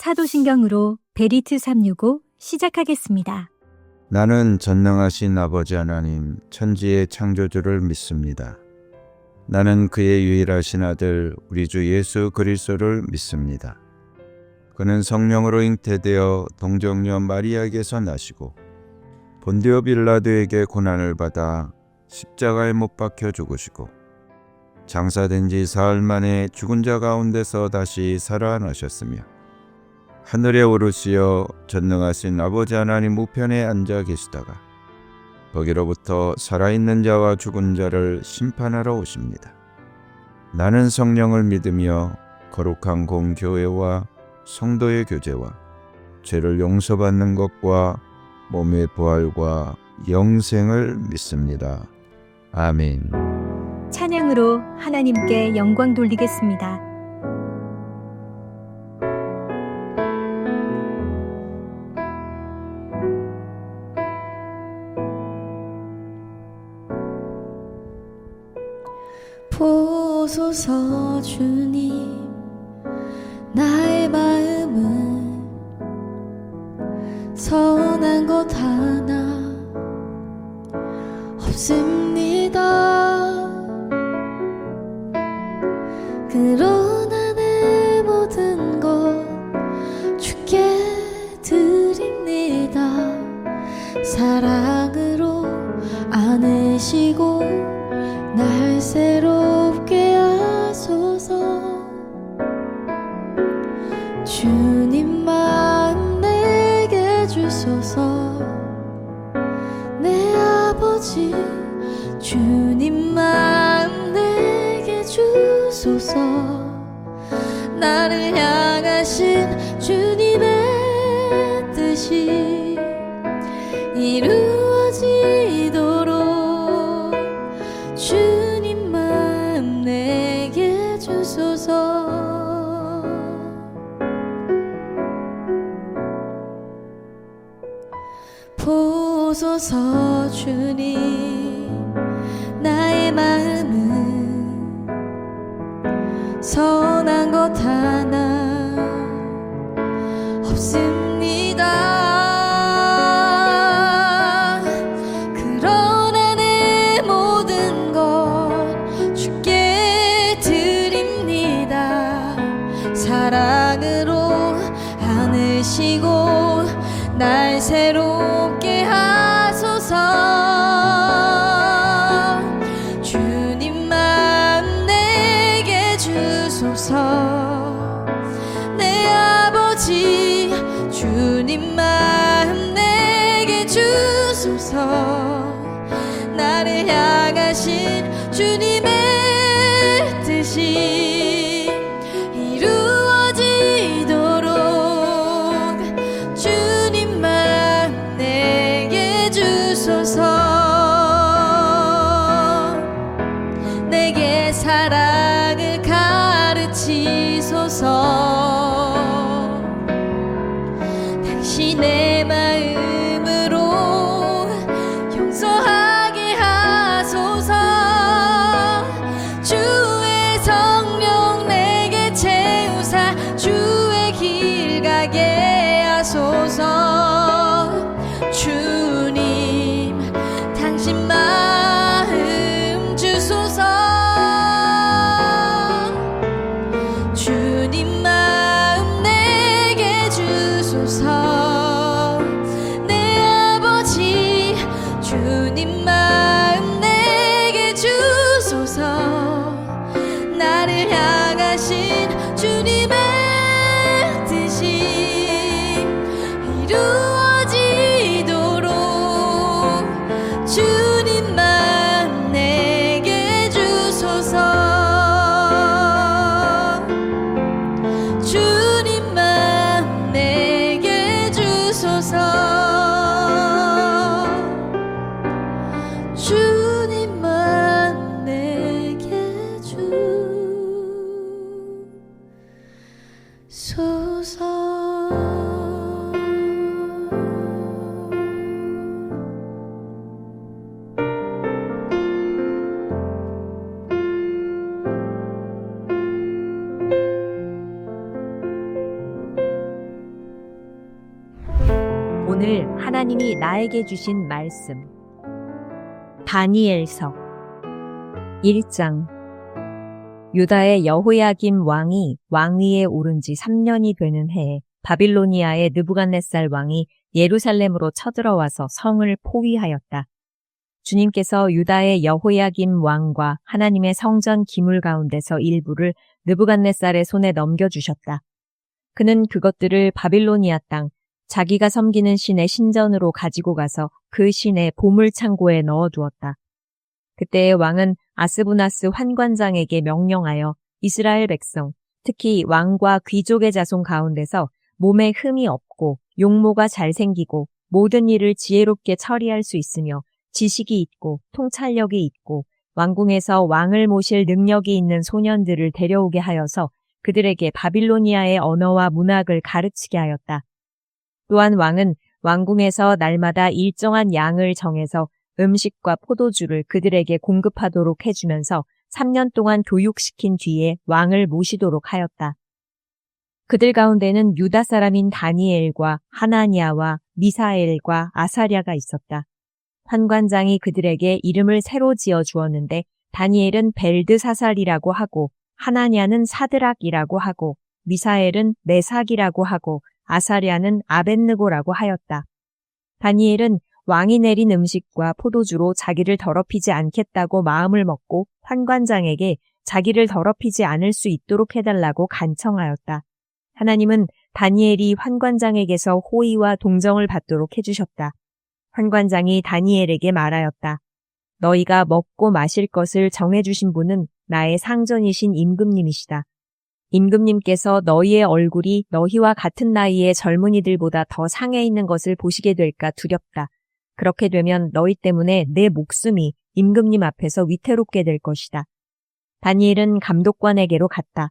사도신경으로 베리트 365 시작하겠습니다. 나는 전능하신 아버지 하나님 천지의 창조주를 믿습니다. 나는 그의 유일하신 아들 우리 주 예수 그리스도를 믿습니다. 그는 성령으로 잉태되어 동정녀 마리아에게서 나시고 본디오 빌라도에게 고난을 받아 십자가에 못 박혀 죽으시고 장사된 지 사흘 만에 죽은 자 가운데서 다시 살아나셨으며 하늘에 오르시어 전능하신 아버지 하나님 우편에 앉아 계시다가 거기로부터 살아있는 자와 죽은 자를 심판하러 오십니다. 나는 성령을 믿으며 거룩한 공교회와 성도의 교제와 죄를 용서받는 것과 몸의 부활과 영생을 믿습니다. 아멘. 찬양으로 하나님께 영광 돌리겠습니다. 보소서 주님, 나의 마음은 선한 것 하나 없습니다. 그러나 내 모든 것 주께 드립니다. 사랑으로 안으시고 날 새롭게 하소서. 주님 마음 내게 주소서. 내 아버지 주님 마음 내게 주소서. 나를 향하신 주님의 뜻이 이루어지도록 주님 마음 내게 주소서. 보소서 주님, 나의 마음은 선한 것 하나 없습니다. 사랑으로 안으시고 날 새롭게 하소서. 주님 마음 내게 주소서. 내 아버지 주님 마음 내게 주소서. 나를 향하신 주님의 뜻이 이루어지도록 주님 마음 내게 주소서. 내게 사랑을 가르치소서. 당신의 마음으로 용서하게 하소서. 주의 성령 내게 채우사 주의 길 가게 하소서. 주님 당신 마음 주소서. 주님 마음 내게 주소서. 내 아버지 주님 마음 내게 주소서. 나를 향하신 주님의 뜻이 이루어지도록 주님 마음 내게 주소서. 주님 마음 내게 주소서. 주님 마음 내게 주소서. 하나님이 나에게 주신 말씀. 다니엘서 1장. 유다의 여호야김 왕이 왕위에 오른 지 3년이 되는 해에 바빌로니아의 느부갓네살 왕이 예루살렘으로 쳐들어와서 성을 포위하였다. 주님께서 유다의 여호야김 왕과 하나님의 성전 기물 가운데서 일부를 느부갓네살의 손에 넘겨주셨다. 그는 그것들을 바빌로니아 땅, 자기가 섬기는 신의 신전으로 가지고 가서 그 신의 보물창고에 넣어두었다. 그때의 왕은 아스부나스 환관장에게 명령하여 이스라엘 백성, 특히 왕과 귀족의 자손 가운데서 몸에 흠이 없고 용모가 잘생기고 모든 일을 지혜롭게 처리할 수 있으며 지식이 있고 통찰력이 있고 왕궁에서 왕을 모실 능력이 있는 소년들을 데려오게 하여서 그들에게 바빌로니아의 언어와 문학을 가르치게 하였다. 또한 왕은 왕궁에서 날마다 일정한 양을 정해서 음식과 포도주를 그들에게 공급하도록 해주면서 3년 동안 교육시킨 뒤에 왕을 모시도록 하였다. 그들 가운데는 유다 사람인 다니엘과 하나니아와 미사엘과 아사랴가 있었다. 환관장이 그들에게 이름을 새로 지어 주었는데 다니엘은 벨드사살이라고 하고 하나니아는 사드락이라고 하고 미사엘은 메삭이라고 하고 아사랴는 아벳느고라고 하였다. 다니엘은 왕이 내린 음식과 포도주로 자기를 더럽히지 않겠다고 마음을 먹고 환관장에게 자기를 더럽히지 않을 수 있도록 해달라고 간청하였다. 하나님은 다니엘이 환관장에게서 호의와 동정을 받도록 해주셨다. 환관장이 다니엘에게 말하였다. 너희가 먹고 마실 것을 정해주신 분은 나의 상전이신 임금님이시다. 임금님께서 너희의 얼굴이 너희와 같은 나이의 젊은이들보다 더 상해 있는 것을 보시게 될까 두렵다. 그렇게 되면 너희 때문에 내 목숨이 임금님 앞에서 위태롭게 될 것이다. 다니엘은 감독관에게로 갔다.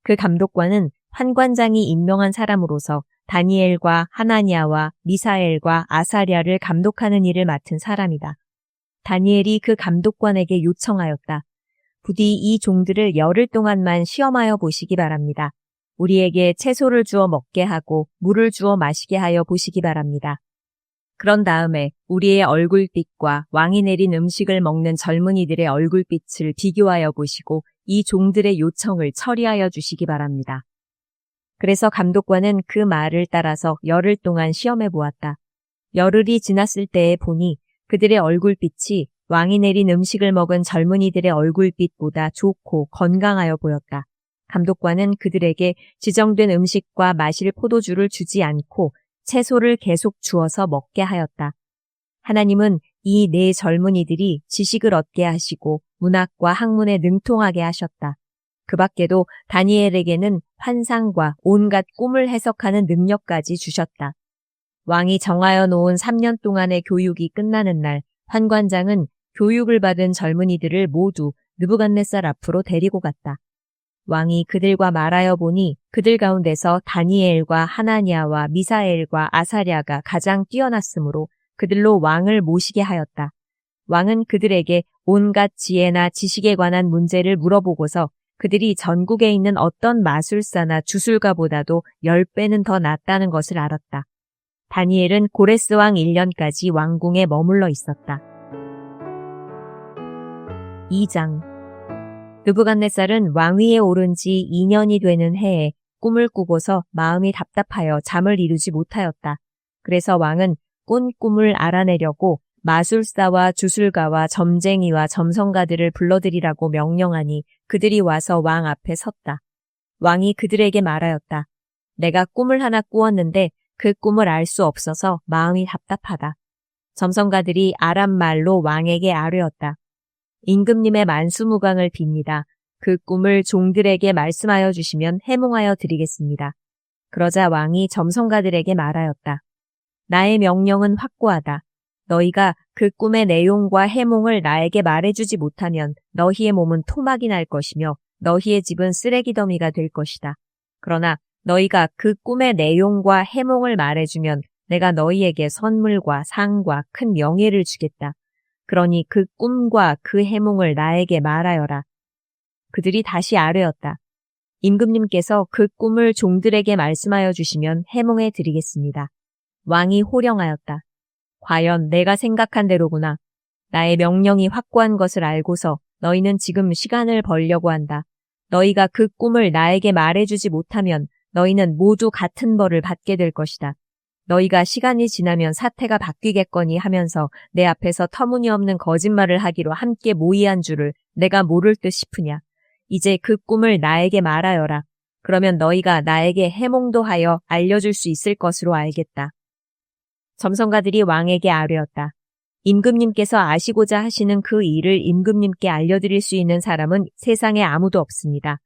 그 감독관은 환관장이 임명한 사람으로서 다니엘과 하나니아와 미사엘과 아사랴를 감독하는 일을 맡은 사람이다. 다니엘이 그 감독관에게 요청하였다. 부디 이 종들을 열흘 동안만 시험하여 보시기 바랍니다. 우리에게 채소를 주어 먹게 하고 물을 주어 마시게 하여 보시기 바랍니다. 그런 다음에 우리의 얼굴빛과 왕이 내린 음식을 먹는 젊은이들의 얼굴빛을 비교하여 보시고 이 종들의 요청을 처리하여 주시기 바랍니다. 그래서 감독관은 그 말을 따라서 열흘 동안 시험해 보았다. 열흘이 지났을 때에 보니 그들의 얼굴빛이 왕이 내린 음식을 먹은 젊은이들의 얼굴빛보다 좋고 건강하여 보였다. 감독관은 그들에게 지정된 음식과 마실 포도주를 주지 않고 채소를 계속 주어서 먹게 하였다. 하나님은 이 네 젊은이들이 지식을 얻게 하시고 문학과 학문에 능통하게 하셨다. 그 밖에도 다니엘에게는 환상과 온갖 꿈을 해석하는 능력까지 주셨다. 왕이 정하여 놓은 3년 동안의 교육이 끝나는 날 환관장은 교육을 받은 젊은이들을 모두 느부갓네살 앞으로 데리고 갔다. 왕이 그들과 말하여 보니 그들 가운데서 다니엘과 하나니아와 미사엘과 아사랴가 가장 뛰어났으므로 그들로 왕을 모시게 하였다. 왕은 그들에게 온갖 지혜나 지식에 관한 문제를 물어보고서 그들이 전국에 있는 어떤 마술사나 주술가보다도 10배는 더 낫다는 것을 알았다. 다니엘은 고레스 왕 1년까지 왕궁에 머물러 있었다. 2장. 느부갓네살은 왕위에 오른 지 2년이 되는 해에 꿈을 꾸고서 마음이 답답하여 잠을 이루지 못하였다. 그래서 왕은 꾼 꿈을 알아내려고 마술사와 주술가와 점쟁이와 점성가들을 불러들이라고 명령하니 그들이 와서 왕 앞에 섰다. 왕이 그들에게 말하였다. 내가 꿈을 하나 꾸었는데 그 꿈을 알 수 없어서 마음이 답답하다. 점성가들이 아람 말로 왕에게 아뢰었다. 임금님의 만수무강을 빕니다. 그 꿈을 종들에게 말씀하여 주시면 해몽하여 드리겠습니다. 그러자 왕이 점성가들에게 말하였다. 나의 명령은 확고하다. 너희가 그 꿈의 내용과 해몽을 나에게 말해주지 못하면 너희의 몸은 토막이 날 것이며 너희의 집은 쓰레기 더미가 될 것이다. 그러나 너희가 그 꿈의 내용과 해몽을 말해주면 내가 너희에게 선물과 상과 큰 명예를 주겠다. 그러니 그 꿈과 그 해몽을 나에게 말하여라. 그들이 다시 아뢰었다. 임금님께서 그 꿈을 종들에게 말씀하여 주시면 해몽해 드리겠습니다. 왕이 호령하였다. 과연 내가 생각한 대로구나. 나의 명령이 확고한 것을 알고서 너희는 지금 시간을 벌려고 한다. 너희가 그 꿈을 나에게 말해주지 못하면 너희는 모두 같은 벌을 받게 될 것이다. 너희가 시간이 지나면 사태가 바뀌겠거니 하면서 내 앞에서 터무니없는 거짓말을 하기로 함께 모의한 줄을 내가 모를 듯 싶으냐. 이제 그 꿈을 나에게 말하여라. 그러면 너희가 나에게 해몽도 하여 알려줄 수 있을 것으로 알겠다. 점성가들이 왕에게 아뢰었다. 임금님께서 아시고자 하시는 그 일을 임금님께 알려드릴 수 있는 사람은 세상에 아무도 없습니다.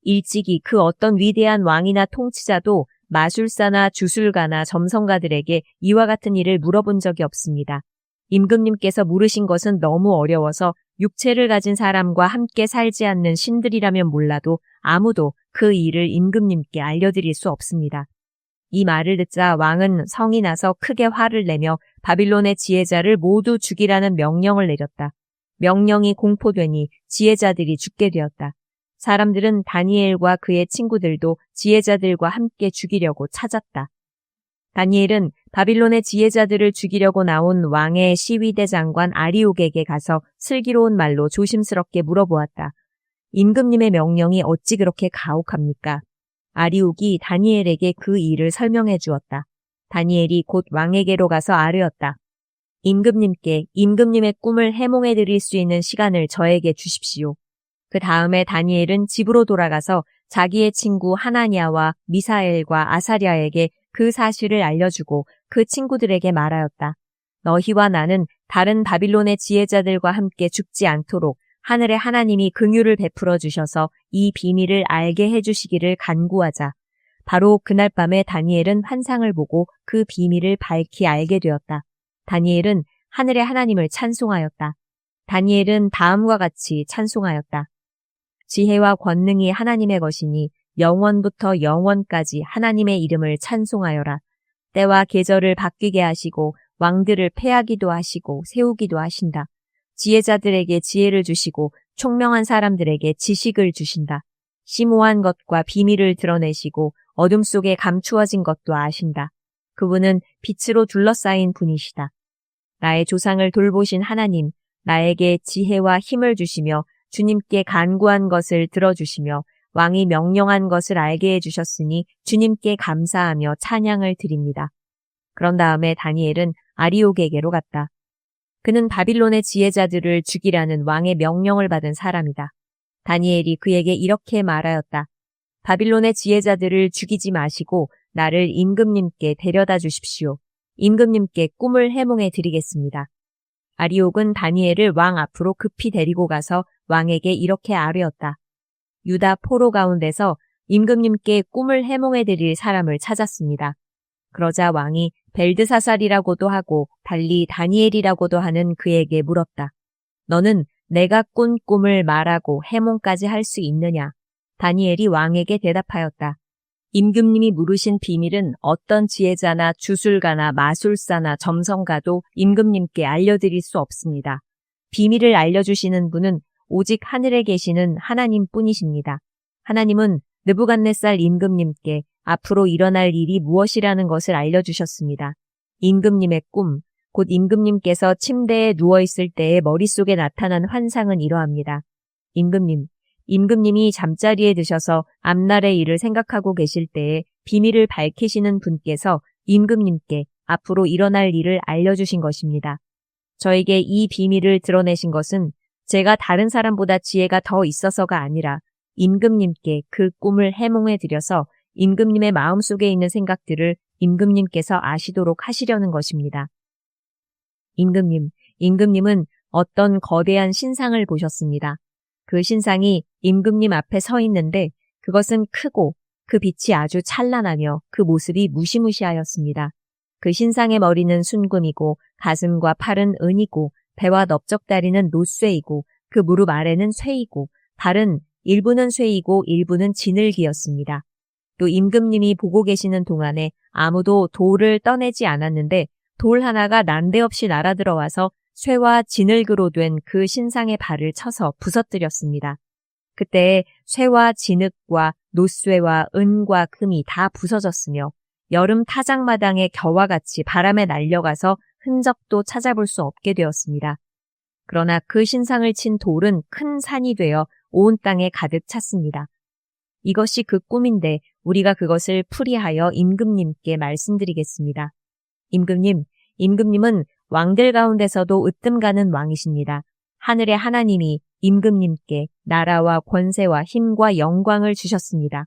일찍이 그 어떤 위대한 왕이나 통치자도 마술사나 주술가나 점성가들에게 이와 같은 일을 물어본 적이 없습니다. 임금님께서 물으신 것은 너무 어려워서 육체를 가진 사람과 함께 살지 않는 신들이라면 몰라도 아무도 그 일을 임금님께 알려드릴 수 없습니다. 이 말을 듣자 왕은 성이 나서 크게 화를 내며 바빌론의 지혜자를 모두 죽이라는 명령을 내렸다. 명령이 공포되니 지혜자들이 죽게 되었다. 사람들은 다니엘과 그의 친구들도 지혜자들과 함께 죽이려고 찾았다. 다니엘은 바빌론의 지혜자들을 죽이려고 나온 왕의 시위대 장관 아리옥에게 가서 슬기로운 말로 조심스럽게 물어보았다. 임금님의 명령이 어찌 그렇게 가혹합니까? 아리옥이 다니엘에게 그 일을 설명해 주었다. 다니엘이 곧 왕에게로 가서 아뢰었다. 임금님께 임금님의 꿈을 해몽해 드릴 수 있는 시간을 저에게 주십시오. 그 다음에 다니엘은 집으로 돌아가서 자기의 친구 하나냐와 미사엘과 아사랴에게 그 사실을 알려주고 그 친구들에게 말하였다. 너희와 나는 다른 바빌론의 지혜자들과 함께 죽지 않도록 하늘의 하나님이 긍휼을 베풀어 주셔서 이 비밀을 알게 해주시기를 간구하자. 바로 그날 밤에 다니엘은 환상을 보고 그 비밀을 밝히 알게 되었다. 다니엘은 하늘의 하나님을 찬송하였다. 다니엘은 다음과 같이 찬송하였다. 지혜와 권능이 하나님의 것이니 영원부터 영원까지 하나님의 이름을 찬송하여라. 때와 계절을 바뀌게 하시고 왕들을 패하기도 하시고 세우기도 하신다. 지혜자들에게 지혜를 주시고 총명한 사람들에게 지식을 주신다. 심오한 것과 비밀을 드러내시고 어둠 속에 감추어진 것도 아신다. 그분은 빛으로 둘러싸인 분이시다. 나의 조상을 돌보신 하나님, 나에게 지혜와 힘을 주시며 주님께 간구한 것을 들어주시며 왕이 명령한 것을 알게 해주셨으니 주님께 감사하며 찬양을 드립니다. 그런 다음에 다니엘은 아리옥에게로 갔다. 그는 바빌론의 지혜자들을 죽이라는 왕의 명령을 받은 사람이다. 다니엘이 그에게 이렇게 말하였다. 바빌론의 지혜자들을 죽이지 마시고 나를 임금님께 데려다 주십시오. 임금님께 꿈을 해몽해 드리겠습니다. 아리옥은 다니엘을 왕 앞으로 급히 데리고 가서 왕에게 이렇게 아뢰었다. 유다 포로 가운데서 임금님께 꿈을 해몽해 드릴 사람을 찾았습니다. 그러자 왕이 벨드사살이라고도 하고 달리 다니엘이라고도 하는 그에게 물었다. 너는 내가 꾼 꿈을 말하고 해몽까지 할 수 있느냐? 다니엘이 왕에게 대답하였다. 임금님이 물으신 비밀은 어떤 지혜자나 주술가나 마술사나 점성가도 임금님께 알려드릴 수 없습니다. 비밀을 알려주시는 분은 오직 하늘에 계시는 하나님뿐이십니다. 하나님은 느부갓네살 임금님께 앞으로 일어날 일이 무엇이라는 것을 알려주셨습니다. 임금님의 꿈, 곧 임금님께서 침대에 누워있을 때의 머릿속에 나타난 환상은 이러합니다. 임금님이 잠자리에 드셔서 앞날의 일을 생각하고 계실 때에 비밀을 밝히시는 분께서 임금님께 앞으로 일어날 일을 알려주신 것입니다. 저에게 이 비밀을 드러내신 것은 제가 다른 사람보다 지혜가 더 있어서가 아니라 임금님께 그 꿈을 해몽해 드려서 임금님의 마음속에 있는 생각들을 임금님께서 아시도록 하시려는 것입니다. 임금님은 어떤 거대한 신상을 보셨습니다. 그 신상이 임금님 앞에 서 있는데 그것은 크고 그 빛이 아주 찬란하며 그 모습이 무시무시하였습니다. 그 신상의 머리는 순금이고 가슴과 팔은 은이고 배와 넓적다리는 노쇠이고 그 무릎 아래는 쇠이고 발은 일부는 쇠이고 일부는 진흙이었습니다. 또 임금님이 보고 계시는 동안에 아무도 돌을 떠내지 않았는데 돌 하나가 난데없이 날아들어와서 쇠와 진흙으로 된 그 신상의 발을 쳐서 부서뜨렸습니다. 그때 쇠와 진흙과 노쇠와 은과 금이 다 부서졌으며 여름 타작마당의 겨와 같이 바람에 날려가서 흔적도 찾아볼 수 없게 되었습니다. 그러나 그 신상을 친 돌은 큰 산이 되어 온 땅에 가득 찼습니다. 이것이 그 꿈인데 우리가 그것을 풀이하여 임금님께 말씀드리겠습니다. 임금님은 왕들 가운데서도 으뜸가는 왕이십니다. 하늘의 하나님이 임금님께 나라와 권세와 힘과 영광을 주셨습니다.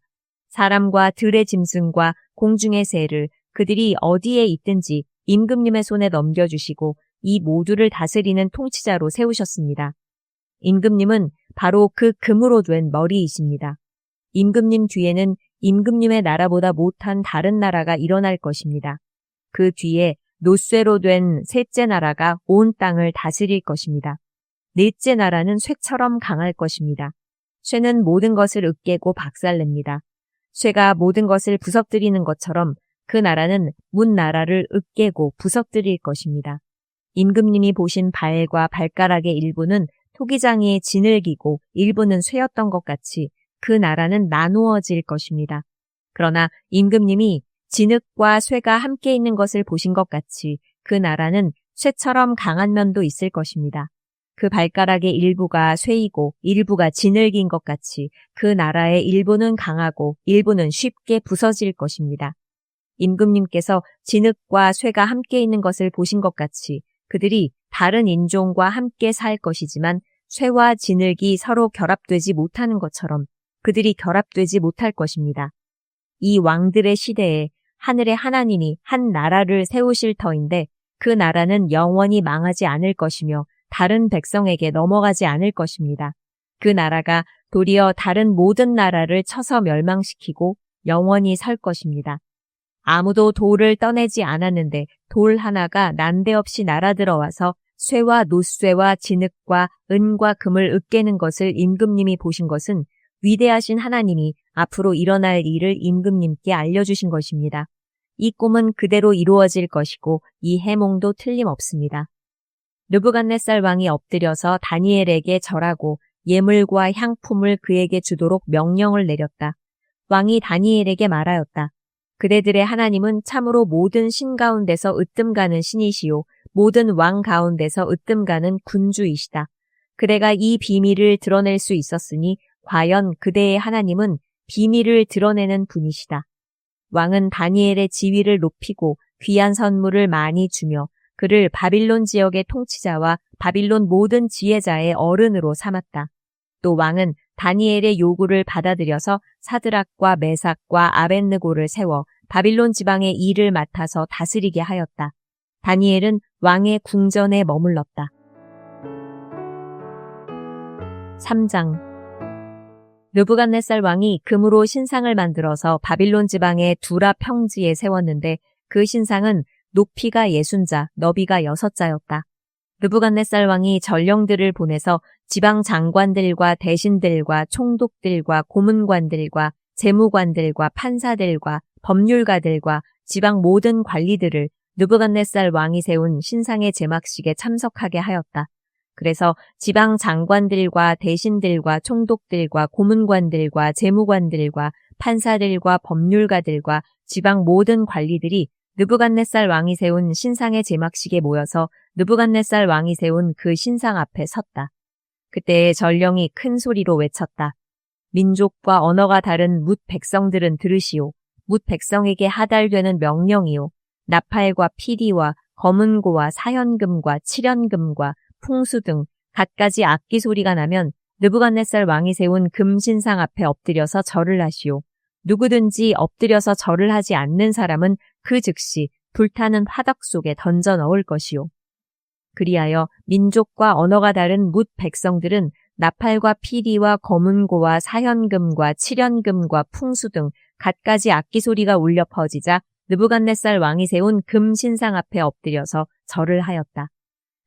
사람과 들의 짐승과 공중의 새를 그들이 어디에 있든지 임금님의 손에 넘겨주시고 이 모두를 다스리는 통치자로 세우셨습니다. 임금님은 바로 그 금으로 된 머리이십니다. 임금님 뒤에는 임금님의 나라보다 못한 다른 나라가 일어날 것입니다. 그 뒤에 노쇠로 된 셋째 나라가 온 땅을 다스릴 것입니다. 넷째 나라는 쇠처럼 강할 것입니다. 쇠는 모든 것을 으깨고 박살냅니다. 쇠가 모든 것을 부서뜨리는 것처럼 그 나라는 문 나라를 으깨고 부서뜨릴 것입니다. 임금님이 보신 발과 발가락의 일부는 토기장이의 진흙이고 일부는 쇠였던 것 같이 그 나라는 나누어질 것입니다. 그러나 임금님이 진흙과 쇠가 함께 있는 것을 보신 것 같이 그 나라는 쇠처럼 강한 면도 있을 것입니다. 그 발가락의 일부가 쇠이고 일부가 진흙인 것 같이 그 나라의 일부는 강하고 일부는 쉽게 부서질 것입니다. 임금님께서 진흙과 쇠가 함께 있는 것을 보신 것 같이 그들이 다른 인종과 함께 살 것이지만 쇠와 진흙이 서로 결합되지 못하는 것처럼 그들이 결합되지 못할 것입니다. 이 왕들의 시대에 하늘의 하나님이 한 나라를 세우실 터인데 그 나라는 영원히 망하지 않을 것이며 다른 백성에게 넘어가지 않을 것입니다. 그 나라가 도리어 다른 모든 나라를 쳐서 멸망시키고 영원히 설 것입니다. 아무도 돌을 떠내지 않았는데 돌 하나가 난데없이 날아들어와서 쇠와 노쇠와 진흙과 은과 금을 으깨는 것을 임금님이 보신 것은 위대하신 하나님이 앞으로 일어날 일을 임금님께 알려주신 것입니다. 이 꿈은 그대로 이루어질 것이고 이 해몽도 틀림없습니다. 느부갓네살 왕이 엎드려서 다니엘에게 절하고 예물과 향품을 그에게 주도록 명령을 내렸다. 왕이 다니엘에게 말하였다. 그대들의 하나님은 참으로 모든 신 가운데서 으뜸가는 신이시요 모든 왕 가운데서 으뜸가는 군주이시다. 그대가 이 비밀을 드러낼 수 있었으니 과연 그대의 하나님은 비밀을 드러내는 분이시다. 왕은 다니엘의 지위를 높이고 귀한 선물을 많이 주며 그를 바빌론 지역의 통치자와 바빌론 모든 지혜자의 어른으로 삼았다. 또 왕은 다니엘의 요구를 받아들여서 사드락과 메삭과 아벳느고를 세워 바빌론 지방의 일을 맡아서 다스리게 하였다. 다니엘은 왕의 궁전에 머물렀다. 3장 느부갓네살 왕이 금으로 신상을 만들어서 바빌론 지방의 두라 평지에 세웠는데 그 신상은 높이가 60자, 너비가 6자였다. 느부갓네살 왕이 전령들을 보내서 지방 장관들과 대신들과 총독들과 고문관들과 재무관들과 판사들과 법률가들과 지방 모든 관리들을 느부갓네살 왕이 세운 신상의 제막식에 참석하게 하였다. 그래서 지방 장관들과 대신들과 총독들과 고문관들과 재무관들과 판사들과 법률가들과 지방 모든 관리들이 느부갓네살 왕이 세운 신상의 제막식에 모여서 느부갓네살 왕이 세운 그 신상 앞에 섰다. 그때 전령이 큰 소리로 외쳤다. 민족과 언어가 다른 뭇 백성들은 들으시오. 뭇 백성에게 하달되는 명령이요. 나팔과 피리와 검은고와 사현금과 칠현금과 풍수 등 갖가지 악기 소리가 나면 느부갓네살 왕이 세운 금신상 앞에 엎드려서 절을 하시오. 누구든지 엎드려서 절을 하지 않는 사람은 그 즉시 불타는 화덕 속에 던져 넣을 것이오. 그리하여 민족과 언어가 다른 뭇 백성들은 나팔과 피리와 검은고와 사현금과 칠현금과 풍수 등 갖가지 악기 소리가 울려 퍼지자 느부갓네살 왕이 세운 금신상 앞에 엎드려서 절을 하였다.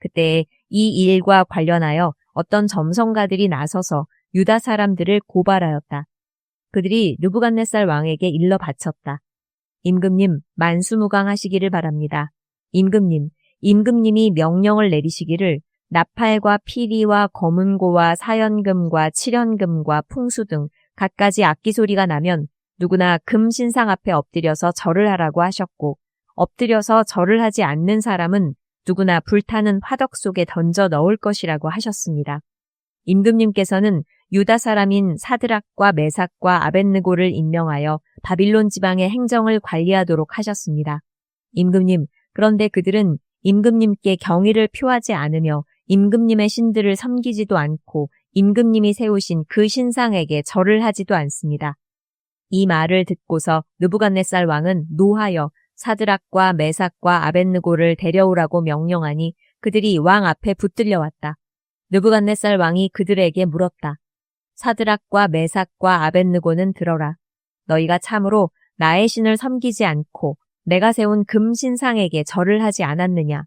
그때 이 일과 관련하여 어떤 점성가들이 나서서 유다 사람들을 고발하였다. 그들이 느부갓네살 왕에게 일러 바쳤다. 임금님, 만수무강하시기를 바랍니다. 임금님이 명령을 내리시기를 나팔과 피리와 검은고와 사현금과 칠현금과 풍수 등 갖가지 악기 소리가 나면 누구나 금신상 앞에 엎드려서 절을 하라고 하셨고 엎드려서 절을 하지 않는 사람은 누구나 불타는 화덕 속에 던져 넣을 것이라고 하셨습니다. 임금님께서는 유다 사람인 사드락과 메삭과 아벳느고를 임명하여 바빌론 지방의 행정을 관리하도록 하셨습니다. 임금님, 그런데 그들은 임금님께 경의를 표하지 않으며 임금님의 신들을 섬기지도 않고 임금님이 세우신 그 신상에게 절을 하지도 않습니다. 이 말을 듣고서 느부갓네살 왕은 노하여 사드락과 메삭과 아벳느고를 데려오라고 명령하니 그들이 왕 앞에 붙들려 왔다. 느부갓네살 왕이 그들에게 물었다. 사드락과 메삭과 아벳느고는 들어라. 너희가 참으로 나의 신을 섬기지 않고 내가 세운 금신상에게 절을 하지 않았느냐?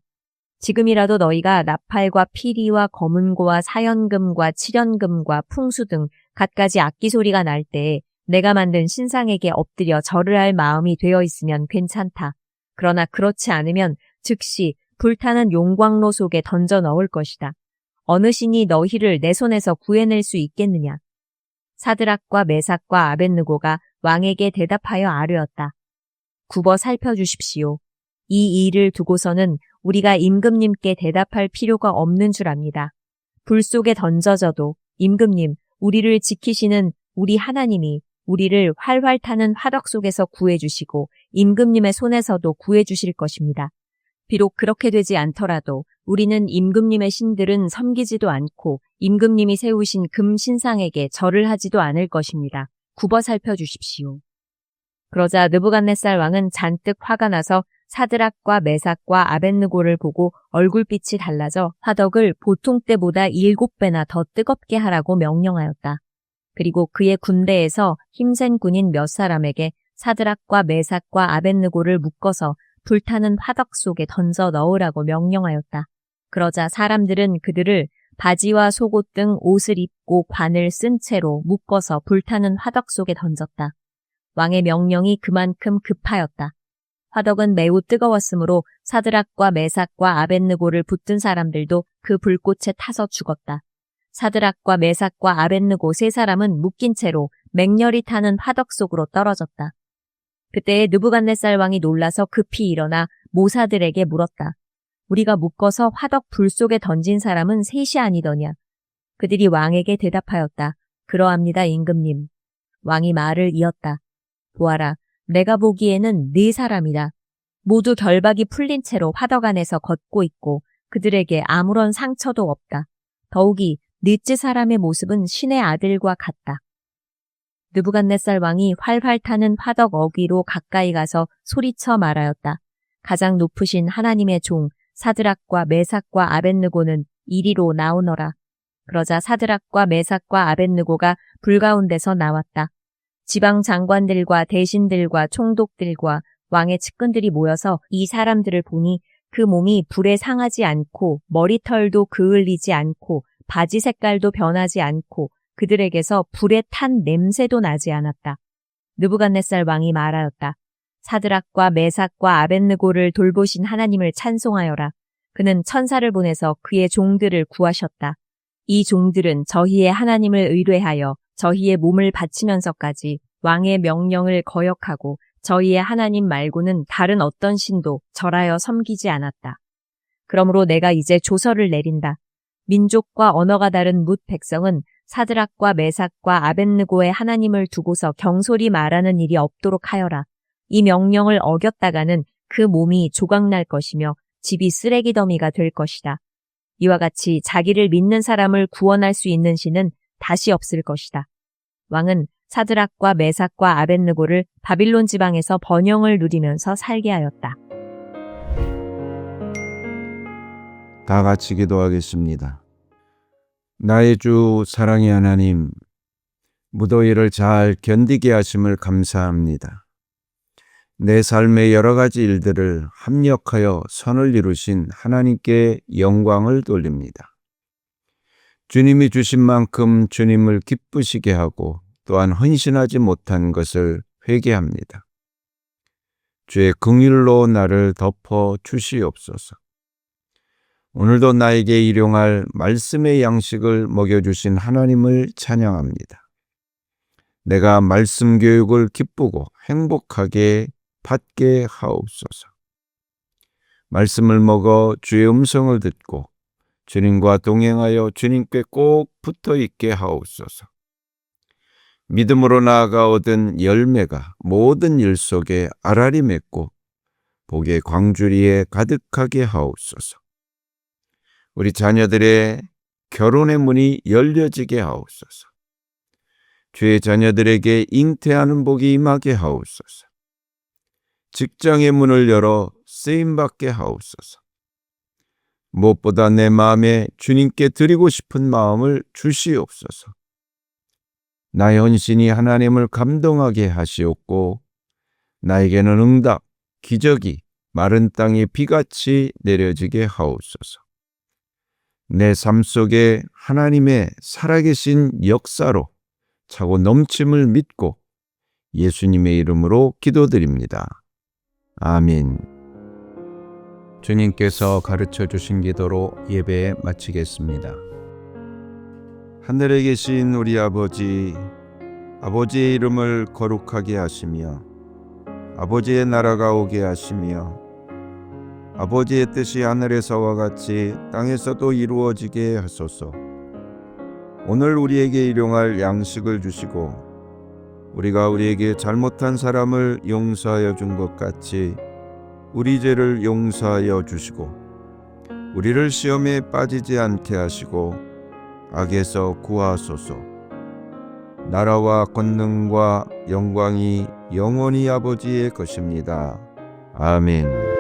지금이라도 너희가 나팔과 피리와 검은고와 사연금과 칠연금과 풍수 등 갖가지 악기 소리가 날 때에 내가 만든 신상에게 엎드려 절을 할 마음이 되어 있으면 괜찮다. 그러나 그렇지 않으면 즉시 불타는 용광로 속에 던져 넣을 것이다. 어느 신이 너희를 내 손에서 구해낼 수 있겠느냐? 사드락과 메삭과 아벳느고가 왕에게 대답하여 아뢰었다. 굽어 살펴주십시오. 이 일을 두고서는 우리가 임금님께 대답할 필요가 없는 줄 압니다. 불 속에 던져져도 임금님, 우리를 지키시는 우리 하나님이 우리를 활활 타는 화덕 속에서 구해주시고 임금님의 손에서도 구해주실 것입니다. 비록 그렇게 되지 않더라도 우리는 임금님의 신들은 섬기지도 않고 임금님이 세우신 금 신상에게 절을 하지도 않을 것입니다. 굽어 살펴주십시오. 그러자 느부갓네살 왕은 잔뜩 화가 나서 사드락과 메삭과 아벳느고를 보고 얼굴빛이 달라져 화덕을 보통 때보다 7배나 더 뜨겁게 하라고 명령하였다. 그리고 그의 군대에서 힘센 군인 몇 사람에게 사드락과 메삭과 아벳느고를 묶어서 불타는 화덕 속에 던져 넣으라고 명령하였다. 그러자 사람들은 그들을 바지와 속옷 등 옷을 입고 관을 쓴 채로 묶어서 불타는 화덕 속에 던졌다. 왕의 명령이 그만큼 급하였다. 화덕은 매우 뜨거웠으므로 사드락과 메삭과 아벳느고를 붙든 사람들도 그 불꽃에 타서 죽었다. 사드락과 메삭과 아벳느고 세 사람은 묶인 채로 맹렬히 타는 화덕 속으로 떨어졌다. 그때에 느부갓네살 왕이 놀라서 급히 일어나 모사들에게 물었다. 우리가 묶어서 화덕 불 속에 던진 사람은 셋이 아니더냐? 그들이 왕에게 대답하였다. 그러합니다, 임금님. 왕이 말을 이었다. 보아라, 내가 보기에는 4사람이다. 모두 결박이 풀린 채로 화덕 안에서 걷고 있고 그들에게 아무런 상처도 없다. 더욱이 넷째 사람의 모습은 신의 아들과 같다. 느부갓네살 왕이 활활 타는 화덕 어귀로 가까이 가서 소리쳐 말하였다. 가장 높으신 하나님의 종 사드락과 메삭과 아벳느고는 이리로 나오너라. 그러자 사드락과 메삭과 아벳느고가 불 가운데서 나왔다. 지방 장관들과 대신들과 총독들과 왕의 측근들이 모여서 이 사람들을 보니 그 몸이 불에 상하지 않고 머리털도 그을리지 않고 바지 색깔도 변하지 않고 그들에게서 불에 탄 냄새도 나지 않았다. 느부갓네살 왕이 말하였다. 사드락과 메삭과 아벳느고를 돌보신 하나님을 찬송하여라. 그는 천사를 보내서 그의 종들을 구하셨다. 이 종들은 저희의 하나님을 의뢰하여 저희의 몸을 바치면서까지 왕의 명령을 거역하고 저희의 하나님 말고는 다른 어떤 신도 절하여 섬기지 않았다. 그러므로 내가 이제 조서를 내린다. 민족과 언어가 다른 뭇 백성은 사드락과 메삭과 아벳느고의 하나님을 두고서 경솔히 말하는 일이 없도록 하여라. 이 명령을 어겼다가는 그 몸이 조각날 것이며 집이 쓰레기 더미가 될 것이다. 이와 같이 자기를 믿는 사람을 구원할 수 있는 신은 다시 없을 것이다. 왕은 사드락과 메삭과 아벳느고를 바빌론 지방에서 번영을 누리면서 살게 하였다. 다 같이 기도하겠습니다. 나의 주 사랑의 하나님, 무더위를 잘 견디게 하심을 감사합니다. 내 삶의 여러 가지 일들을 합력하여 선을 이루신 하나님께 영광을 돌립니다. 주님이 주신 만큼 주님을 기쁘시게 하고 또한 헌신하지 못한 것을 회개합니다. 주의 긍휼로 나를 덮어 주시옵소서. 오늘도 나에게 일용할 말씀의 양식을 먹여주신 하나님을 찬양합니다. 내가 말씀 교육을 기쁘고 행복하게 받게 하옵소서. 말씀을 먹어 주의 음성을 듣고 주님과 동행하여 주님께 꼭 붙어 있게 하옵소서. 믿음으로 나아가 얻은 열매가 모든 일 속에 알알이 맺고 복의 광주리에 가득하게 하옵소서. 우리 자녀들의 결혼의 문이 열려지게 하옵소서. 주의 자녀들에게 잉태하는 복이 임하게 하옵소서. 직장의 문을 열어 쓰임받게 하옵소서. 무엇보다 내 마음에 주님께 드리고 싶은 마음을 주시옵소서. 나의 헌신이 하나님을 감동하게 하시옵고 나에게는 응답, 기적이 마른 땅에 비같이 내려지게 하옵소서. 내 삶 속에 하나님의 살아계신 역사로 차고 넘침을 믿고 예수님의 이름으로 기도드립니다. 아멘. 주님께서 가르쳐 주신 기도로 예배 마치겠습니다. 하늘에 계신 우리 아버지, 아버지의 이름을 거룩하게 하시며 아버지의 나라가 오게 하시며 아버지의 뜻이 하늘에서와 같이 땅에서도 이루어지게 하소서. 오늘 우리에게 일용할 양식을 주시고 우리가 우리에게 잘못한 사람을 용서하여 준 것 같이 우리 죄를 용서하여 주시고 우리를 시험에 빠지지 않게 하시고 악에서 구하소서. 나라와 권능과 영광이 영원히 아버지의 것입니다. 아멘.